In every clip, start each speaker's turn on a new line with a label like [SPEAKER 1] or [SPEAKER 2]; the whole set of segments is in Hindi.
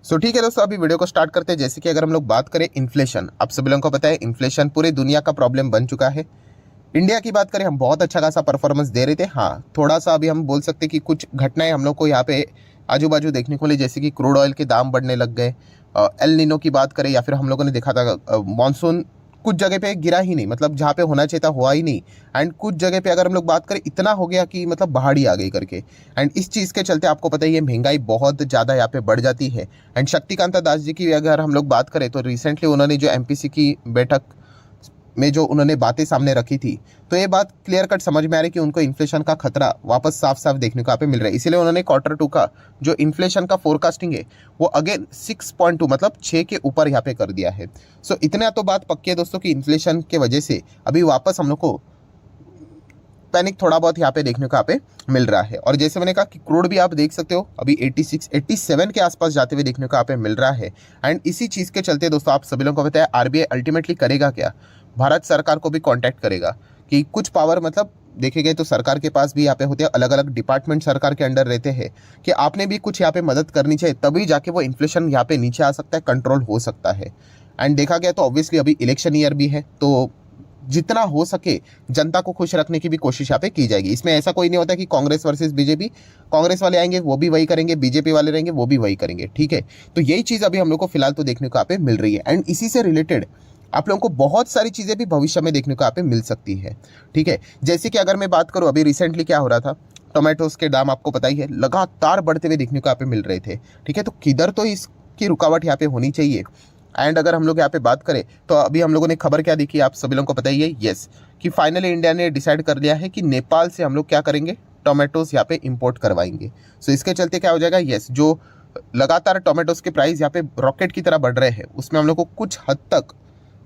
[SPEAKER 1] ठीक है दोस्तों, अभी वीडियो को स्टार्ट करते हैं। जैसे कि अगर हम लोग बात करें इन्फ्लेशन, आप सभी लोगों को पता है इन्फ्लेशन पूरी दुनिया का प्रॉब्लम बन चुका है। इंडिया की बात करें, हम बहुत अच्छा खासा परफॉर्मेंस दे रहे थे। हाँ, थोड़ा सा अभी हम बोल सकते हैं कि कुछ घटनाएं हम लोग को यहाँ पे आजू बाजू देखने को मिली, जैसे कि क्रूड ऑयल के दाम बढ़ने लग गए। एल नीनो की बात करें, या फिर हम लोगों ने देखा था मानसून कुछ जगह पे गिरा ही नहीं, मतलब जहाँ पे होना चाहिए था हुआ ही नहीं। एंड कुछ जगह पे अगर हम लोग बात करें, इतना हो गया कि मतलब बाढ़ ही आ गई करके। एंड इस चीज़ के चलते आपको पता ही है महंगाई बहुत ज़्यादा यहाँ पे बढ़ जाती है। एंड शक्तिकांता दास जी की अगर हम लोग बात करें, तो रिसेंटली उन्होंने जो एमपीसी की बैठक में जो उन्होंने बातें सामने रखी थी, तो ये बात क्लियर कट समझ में आ रही है कि उनको इन्फ्लेशन का खतरा वापस साफ साफ देखने को यहाँ पे मिल रहा है। इसीलिए उन्होंने Q2 का जो इन्फ्लेशन का फोरकास्टिंग है वो अगेन 6.2 मतलब 6 के ऊपर यहाँ पे कर दिया है। इतना तो बात पक्की है दोस्तों कि इन्फ्लेशन के वजह से अभी वापस हम लोग को पैनिक थोड़ा बहुत यहाँ पे देखने को यहाँ पे मिल रहा है। और जैसे मैंने कहा कि क्रूड भी आप देख सकते हो अभी 86 87 के आसपास जाते हुए देखने को यहाँ पे मिल रहा है। एंड इसी चीज़ के चलते दोस्तों आप सभी लोगों को पता है आरबीआई अल्टीमेटली करेगा क्या, भारत सरकार को भी कॉन्टैक्ट करेगा कि कुछ पावर, मतलब देखे गए तो सरकार के पास भी यहाँ पे होते हैं, अलग अलग डिपार्टमेंट सरकार के अंडर रहते हैं, कि आपने भी कुछ यहाँ पे मदद करनी चाहिए, तभी जाके वो इन्फ्लेशन यहाँ पे नीचे आ सकता है, कंट्रोल हो सकता है। एंड देखा गया तो ऑब्वियसली अभी इलेक्शन ईयर भी है, तो जितना हो सके जनता को खुश रखने की भी कोशिश यहाँ पे की जाएगी। इसमें ऐसा कोई नहीं होता कि कांग्रेस वर्सेस बीजेपी, कांग्रेस वाले आएंगे वो भी वही करेंगे, बीजेपी वाले रहेंगे वो भी वही करेंगे, ठीक है। तो यही चीज़ अभी हम लोग को फिलहाल तो देखने को यहाँ पे मिल रही है। एंड इसी से रिलेटेड आप लोगों को बहुत सारी चीज़ें भी भविष्य में देखने को यहाँ पे मिल सकती है, ठीक है। जैसे कि अगर मैं बात करूँ, अभी रिसेंटली क्या हो रहा था, टोमेटोज के दाम आपको पता ही है लगातार बढ़ते हुए देखने को यहाँ पे मिल रहे थे, ठीक है। तो किधर तो इसकी रुकावट यहाँ पे होनी चाहिए। एंड अगर हम लोग यहाँ पे बात करें तो अभी हम लोगों ने खबर क्या देखी, आप सभी लोगों को पता ही है, यस, कि फाइनली इंडिया ने डिसाइड कर लिया है कि नेपाल से हम लोग क्या करेंगे, टोमेटोज यहाँ पे इंपोर्ट करवाएंगे। इसके चलते क्या हो जाएगा, यस, जो लगातार टोमेटोज के प्राइस यहाँ पे रॉकेट की तरह बढ़ रहे हैं, उसमें हम लोग को कुछ हद तक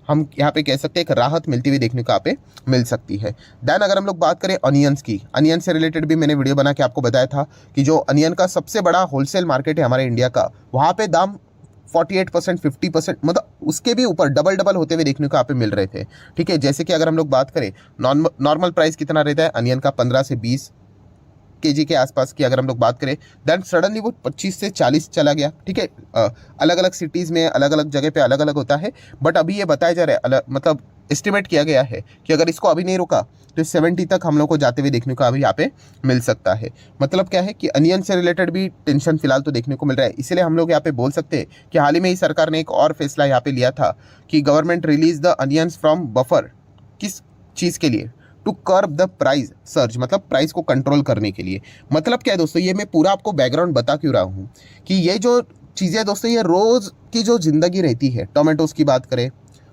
[SPEAKER 1] हम यहाँ पे कह सकते हैं एक राहत मिलती हुई देखने को यहाँ पे मिल सकती है। देन अगर हम लोग बात करें अनियंस की, अनियन से रिलेटेड भी मैंने वीडियो बना के आपको बताया था कि जो अनियन का सबसे बड़ा होलसेल मार्केट है हमारे इंडिया का, वहाँ पे दाम 48% 50% मतलब उसके भी ऊपर डबल डबल होते हुए देखने को यहाँ पे मिल रहे थे, ठीक है। जैसे कि अगर हम लोग बात करें, नॉर्मल प्राइस कितना रहता है अनियन का, 15 से 20 केजी के आसपास की अगर हम लोग बात करें, देन सडनली वो 25 से 40 चला गया, ठीक है। अलग अलग सिटीज़ में अलग अलग जगह पे अलग अलग होता है, बट अभी ये बताया जा रहा है, मतलब एस्टिमेट किया गया है कि अगर इसको अभी नहीं रुका तो 70 तक हम लोग को जाते हुए देखने को अभी यहाँ पे मिल सकता है। मतलब क्या है कि अनियन से रिलेटेड भी टेंशन फिलहाल तो देखने को मिल रहा है। इसीलिए हम लोग यहाँ पे बोल सकते हैं कि हाल ही में ही सरकार ने एक और फैसला यहाँ पे लिया था कि government release the onions from buffer, किस चीज़ के लिए, to curb the price surge, मतलब प्राइस को कंट्रोल करने के लिए। मतलब क्या है दोस्तों, ये मैं पूरा आपको बैकग्राउंड बता क्यों रहा हूँ कि ये जो चीज़ें दोस्तों ये रोज़ की जो ज़िंदगी रहती है, टोमेटोज़ की बात करें,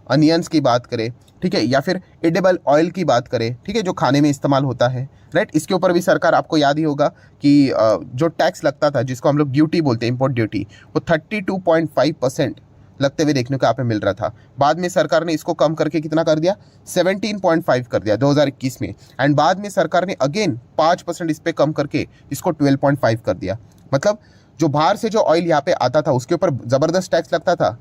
[SPEAKER 1] अनियंस की बात करें, ठीक है, या फिर एडिबल ऑयल की बात करें, ठीक है, जो खाने में इस्तेमाल होता है, राइट। इसके ऊपर भी सरकार, आपको याद ही होगा कि जो टैक्स लगता था जिसको हम लोग ड्यूटी बोलते हैं, इम्पोर्ट ड्यूटी, वो 32.5% लगते हुए देखने को यहाँ पे मिल रहा था। बाद में सरकार ने इसको कम करके कितना कर दिया, 17.5 कर दिया 2021 में। एंड बाद में सरकार ने अगेन 5% इस पर कम करके इसको 12.5 कर दिया। मतलब जो बाहर से जो ऑयल यहाँ पे आता था उसके ऊपर ज़बरदस्त टैक्स लगता था,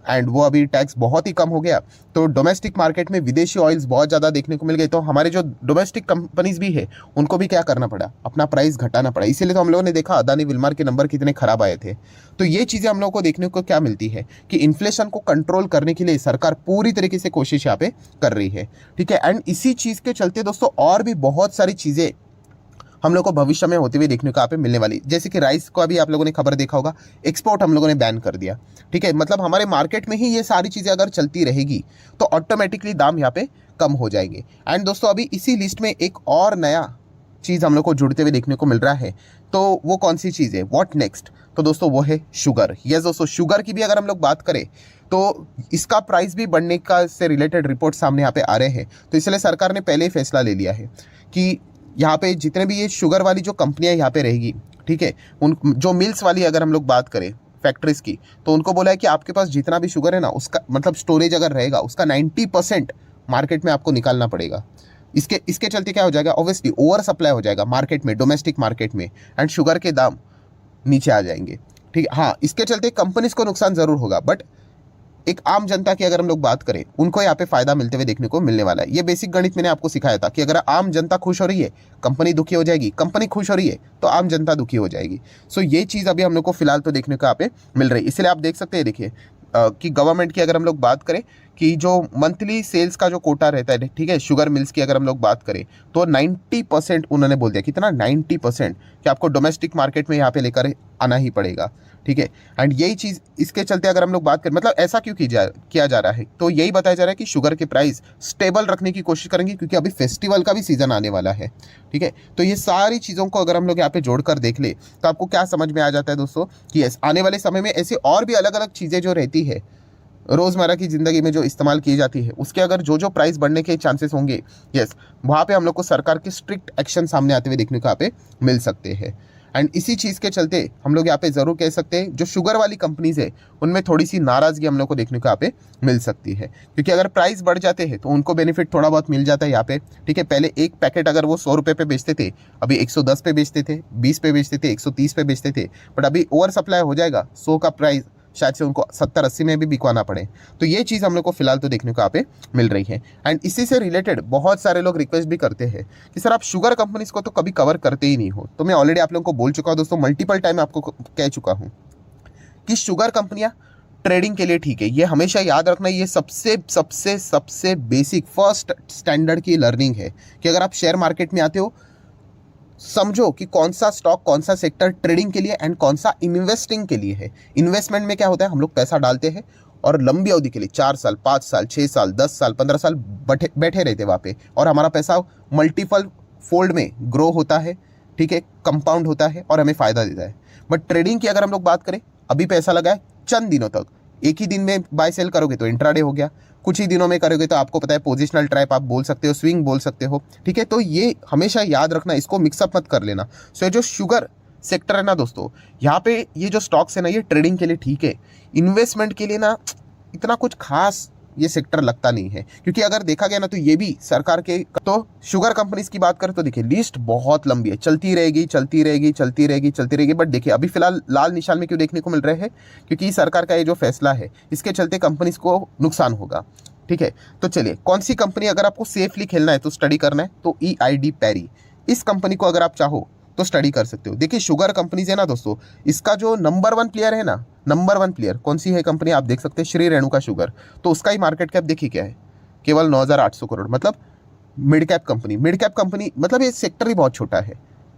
[SPEAKER 1] एंड वो अभी टैक्स बहुत ही कम हो गया। तो डोमेस्टिक मार्केट में विदेशी ऑयल्स बहुत ज़्यादा देखने को मिल गए, तो हमारे जो डोमेस्टिक कंपनीज भी है उनको भी क्या करना पड़ा, अपना प्राइस घटाना पड़ा। इसीलिए तो हम लोगों ने देखा अदानी विल्मर के नंबर कितने खराब आए थे। तो ये चीज़ें हम लोग को देखने को क्या मिलती है कि इन्फ्लेशन को कंट्रोल करने के लिए सरकार पूरी तरीके से कोशिश यहाँ पे कर रही है, ठीक है। एंड इसी चीज़ के चलते दोस्तों और भी बहुत सारी चीज़ें हम लोग को भविष्य में होते हुए देखने को यहाँ पे मिलने वाली, जैसे कि राइस को अभी आप लोगों ने खबर देखा होगा, एक्सपोर्ट हम लोगों ने बैन कर दिया, ठीक है। मतलब हमारे मार्केट में ही ये सारी चीज़ें अगर चलती रहेगी तो ऑटोमेटिकली दाम यहाँ पे कम हो जाएंगे। एंड दोस्तों अभी इसी लिस्ट में एक और नया चीज़ हम लोग को जुड़ते हुए देखने को मिल रहा है, तो वो कौन सी चीज़ है, व्हाट नेक्स्ट, तो दोस्तों वो है शुगर। यस दोस्तों, शुगर की भी अगर हम लोग बात करें तो इसका प्राइस भी बढ़ने का से रिलेटेड रिपोर्ट सामने यहाँ पे आ रहे हैं। तो इसलिए सरकार ने पहले ही फैसला ले लिया है कि यहाँ पे जितने भी ये शुगर वाली जो कंपनियाँ यहाँ पे रहेगी, ठीक है, उन जो मिल्स वाली अगर हम लोग बात करें फैक्ट्रीज की, तो उनको बोला है कि आपके पास जितना भी शुगर है ना, उसका मतलब स्टोरेज अगर रहेगा उसका 90% मार्केट में आपको निकालना पड़ेगा। इसके चलते क्या हो जाएगा, ऑब्वियसली ओवर सप्लाई हो जाएगा मार्केट में, डोमेस्टिक मार्केट में, एंड शुगर के दाम नीचे आ जाएंगे, ठीक है। हाँ, इसके चलते कंपनीज को नुकसान ज़रूर होगा, बट एक आम जनता की अगर हम लोग बात करें, उनको यहाँ पे फायदा मिलते हुए देखने को मिलने वाला है। ये बेसिक गणित मैंने आपको सिखाया था कि अगर आम जनता खुश हो रही है, कंपनी दुखी हो जाएगी, कंपनी खुश हो रही है तो आम जनता दुखी हो जाएगी। सो ये चीज़ अभी हम लोग को फिलहाल तो देखने को यहाँ पे मिल रही है। इसलिए आप देख सकते हैं, देखिए कि गवर्नमेंट की अगर हम लोग बात करें कि जो मंथली सेल्स का जो कोटा रहता है, ठीक है, शुगर मिल्स की अगर हम लोग बात करें तो 90% उन्होंने बोल दिया, कितना 90% कि आपको डोमेस्टिक मार्केट में यहाँ पे लेकर आना ही पड़ेगा, ठीक है। एंड यही चीज़ इसके चलते अगर हम लोग बात करें, मतलब ऐसा क्यों किया जा रहा है, तो यही बताया जा रहा है कि शुगर के प्राइस स्टेबल रखने की कोशिश करेंगे, क्योंकि अभी फेस्टिवल का भी सीजन आने वाला है, ठीक है। तो ये सारी चीज़ों को अगर हम लोग यहाँ पे जोड़कर देख ले तो आपको क्या समझ में आ जाता है दोस्तों कि यस, आने वाले समय में ऐसी और भी अलग अलग चीज़ें जो रहती है रोज़मर्रा की ज़िंदगी में जो इस्तेमाल की जाती है, उसके अगर जो प्राइस बढ़ने के चांसेस होंगे, यस, वहाँ पे हम लोग को सरकार के स्ट्रिक्ट एक्शन सामने आते हुए देखने को यहाँ पे मिल सकते हैं। एंड इसी चीज़ के चलते हम लोग यहाँ पे ज़रूर कह सकते हैं जो शुगर वाली कंपनीज है उनमें थोड़ी सी नाराज़गी हम लोग को देखने को यहाँ पे मिल सकती है, क्योंकि अगर प्राइस बढ़ जाते हैं तो उनको बेनिफिट थोड़ा बहुत मिल जाता है यहाँ पे, ठीक है। पहले एक पैकेट अगर वो 100 रुपये पे बेचते थे, अभी 110 पे बेचते थे, 20 पे बेचते थे, 130 पे बेचते थे, बट अभी ओवर सप्लाई हो जाएगा, 100 का प्राइस शायद से उनको 70-80 में भी बिकवाना पड़े। तो ये चीज़ हम लोग को फिलहाल तो देखने को यहाँ पे मिल रही है। एंड इसी से रिलेटेड बहुत सारे लोग रिक्वेस्ट भी करते हैं कि सर आप शुगर कंपनीज को तो कभी कवर करते ही नहीं हो। तो मैं ऑलरेडी आप लोगों को बोल चुका हूँ दोस्तों, मल्टीपल टाइम आपको कह चुका हूँ कि शुगर कंपनियाँ ट्रेडिंग के लिए ठीक है, ये हमेशा याद रखना, ये सबसे सबसे सबसे बेसिक फर्स्ट स्टैंडर्ड की लर्निंग है कि अगर आप शेयर मार्केट में आते हो, समझो कि कौन सा स्टॉक, कौन सा सेक्टर ट्रेडिंग के लिए एंड कौन सा इन्वेस्टिंग के लिए है। इन्वेस्टमेंट में क्या होता है, हम लोग पैसा डालते हैं और लंबी अवधि के लिए 4 साल, 5 साल, 6 साल, 10 साल, 15 साल बैठे रहते वहाँ पे, और हमारा पैसा मल्टीपल फोल्ड में ग्रो होता है, ठीक है, कंपाउंड होता है और हमें फ़ायदा देता है। बट ट्रेडिंग की अगर हम लोग बात करें, अभी पैसा लगा है चंद दिनों तक, एक ही दिन में बाय सेल करोगे तो इंट्राडे हो गया, कुछ ही दिनों में करोगे तो आपको पता है पोजिशनल ट्रैप आप बोल सकते हो, स्विंग बोल सकते हो, ठीक है। तो ये हमेशा याद रखना, इसको मिक्सअप मत कर लेना। सो ये जो शुगर सेक्टर है ना दोस्तों, यहाँ पे ये जो स्टॉक्स है ना, ये ट्रेडिंग के लिए ठीक है, इन्वेस्टमेंट के लिए ना इतना कुछ खास ये सेक्टर लगता नहीं है, क्योंकि अगर देखा गया ना तो ये भी सरकार के, तो शुगर कंपनीज की बात करें तो देखिए लिस्ट बहुत लंबी है, चलती रहेगी चलती रहेगी चलती रहेगी चलती रहेगी। बट देखिए अभी फिलहाल लाल निशान में क्यों देखने को मिल रहे हैं, क्योंकि सरकार का ये जो फैसला है इसके चलते कंपनीज को नुकसान होगा, ठीक है। तो चलिए, कौन सी कंपनी अगर आपको सेफली खेलना है तो स्टडी करना है, तो EID पैरी, इस कंपनी को अगर आप चाहो तो स्टडी कर सकते हो। देखिए शुगर कंपनीज है ना दोस्तों, इसका जो नंबर 1 प्लेयर है ना, नंबर 1 प्लेयर कौन सी है कंपनी, आप देख सकते हैं श्री रेणुका शुगर। तो उसका ही मार्केट कैप देखिए क्या है, केवल 9,800 करोड़, मतलब मिड कैप कंपनी, मतलब ये सेक्टर ही बहुत छोटा है,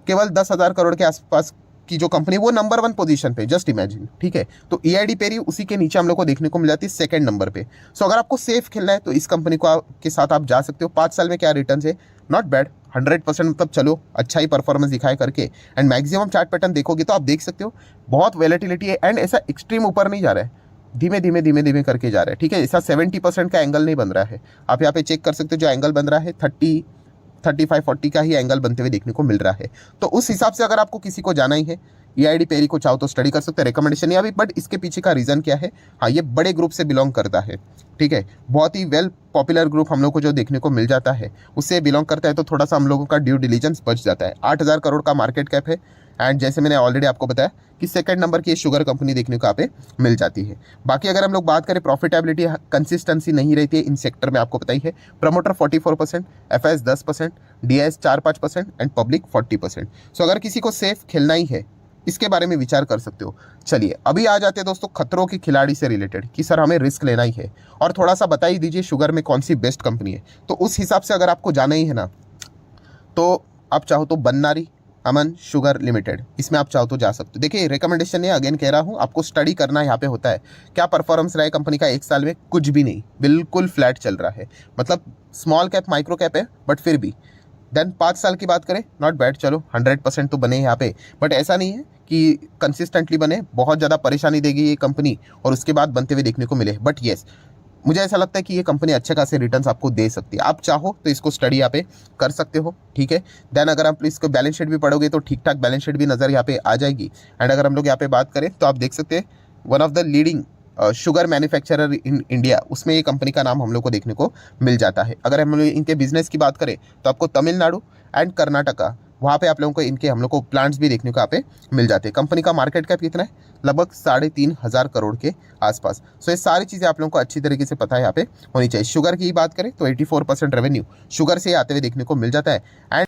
[SPEAKER 1] केवल 10,000 करोड़ के आसपास की जो कंपनी, वो नंबर 1 पोजीशन पे, जस्ट इमेजिन, ठीक है। तो EID पेरी उसी के नीचे हम लोग को देखने को मिल जाती है सेकंड नंबर पे। सो अगर आपको सेफ खेलना है तो इस कंपनी को के साथ आप जा सकते हो। 5 साल में क्या रिटर्न है, नॉट बैड, 100%, मतलब चलो अच्छा ही परफॉर्मेंस दिखाए करके। एंड मैक्सिमम चार्ट पैटर्न देखोगे तो आप देख सकते हो बहुत वैलेटिलिटी है, एंड ऐसा एक्सट्रीम ऊपर नहीं जा रहा है, धीमे धीमे धीमे धीमे करके जा रहा है, ठीक है। ऐसा 70% का एंगल नहीं बन रहा है, आप यहाँ पे चेक कर सकते हो, जो एंगल बन रहा है 35-40 का ही एंगल बनते हुए देखने को मिल रहा है। तो उस हिसाब से अगर आपको किसी को जाना ही है, EID पेरी को चाहो तो स्टडी कर सकते हैं, रिकमेंडेशन नहीं अभी, बट इसके पीछे का रीज़न क्या है, हाँ ये बड़े ग्रुप से बिलोंग करता है, ठीक है, बहुत ही वेल पॉपुलर ग्रुप हम लोग को जो देखने को मिल जाता है उससे बिलोंग करता है, तो थोड़ा सा हम लोगों का ड्यू डिलीजेंस बच जाता है। 8,000 करोड़ का मार्केट कैप है, एंड जैसे मैंने ऑलरेडी आपको बताया कि सेकंड नंबर की शुगर कंपनी देखने को यहाँ पे मिल जाती है। बाकी अगर हम लोग बात करें प्रॉफिटेबिलिटी, कंसिस्टेंसी नहीं रहती है इन सेक्टर में, आपको पता ही है। Promoter 44%, FIS 10%, DIS 4-5% and public 40%। सो अगर किसी को सेफ खेलना ही है, इसके बारे में विचार कर सकते हो। चलिए अभी आ जाते हैं दोस्तों खतरों के खिलाड़ी से रिलेटेड, कि सर हमें रिस्क लेना ही है, और थोड़ा सा बता ही दीजिए शुगर में कौन सी बेस्ट कंपनी है। तो उस हिसाब से अगर आपको जाना ही है ना, तो आप चाहो तो बन्नारी अमन शुगर लिमिटेड, इसमें आप चाहो तो जा सकते हो। देखिए रिकमेंडेशन है, अगेन कह रहा हूँ, आपको स्टडी करना यहाँ पे होता है। क्या परफॉर्मेंस रहा है कंपनी का 1 साल में, कुछ भी नहीं, बिल्कुल फ्लैट चल रहा है, मतलब स्मॉल कैप माइक्रो कैप है बट फिर भी। देन 5 साल की बात करें, नॉट बैड, चलो 100% तो बने यहाँ पे, बट ऐसा नहीं है कि कंसिस्टेंटली बने, बहुत ज़्यादा परेशानी देगी ये कंपनी और उसके बाद बनते हुए देखने को मिले। बट येस, मुझे ऐसा लगता है कि ये कंपनी अच्छे खासे रिटर्न्स आपको दे सकती है। आप चाहो तो इसको स्टडी यहाँ पे कर सकते हो, ठीक है। देन अगर आप इसको बैलेंस शीट भी पढ़ोगे तो ठीक ठाक बैलेंस शीट भी नज़र यहाँ पे आ जाएगी। एंड अगर हम लोग यहाँ पे बात करें तो आप देख सकते हैं one of the leading sugar manufacturer in India, उसमें ये कंपनी का नाम हम लोग को देखने को मिल जाता है। अगर हम लोग इनके बिजनेस की बात करें तो आपको तमिलनाडु एंड कर्नाटका वहाँ पे आप लोगों को इनके हम लोग को प्लांट्स भी देखने को यहाँ पे मिल जाते हैं। कंपनी का मार्केट कैप कितना है, लगभग 3,500 करोड़ के आसपास। सो ये सारी चीज़ें आप लोगों को अच्छी तरीके से पता है यहाँ पे होनी चाहिए। शुगर की बात करें तो 84% रेवेन्यू शुगर से आते हुए देखने को मिल जाता है। एंड